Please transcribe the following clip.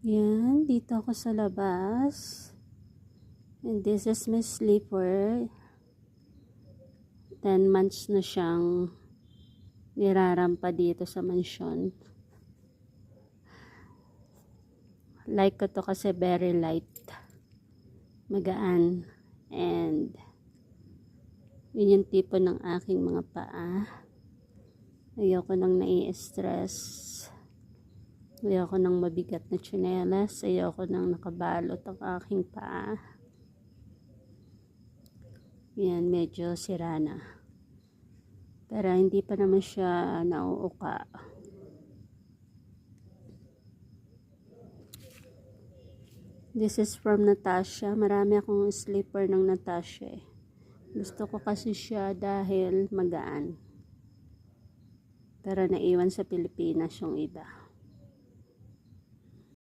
Yan, dito ako sa labas. And this is my sleeper. 10 months na siyang nirarampa dito sa mansyon. Like ko to kasi very light. Magaan. And yun yung tipo ng aking mga paa. Ayoko nang nai-stress. Ayoko nang mabigat na tsinelas. Ayoko nang nakabalot ang aking paa. Yan, medyo sira na. Pero hindi pa naman siya nauuka. This is from Natasha. Marami akong slipper ng Natasha eh. Gusto ko kasi siya dahil magaan. Pero naiwan sa Pilipinas yung iba.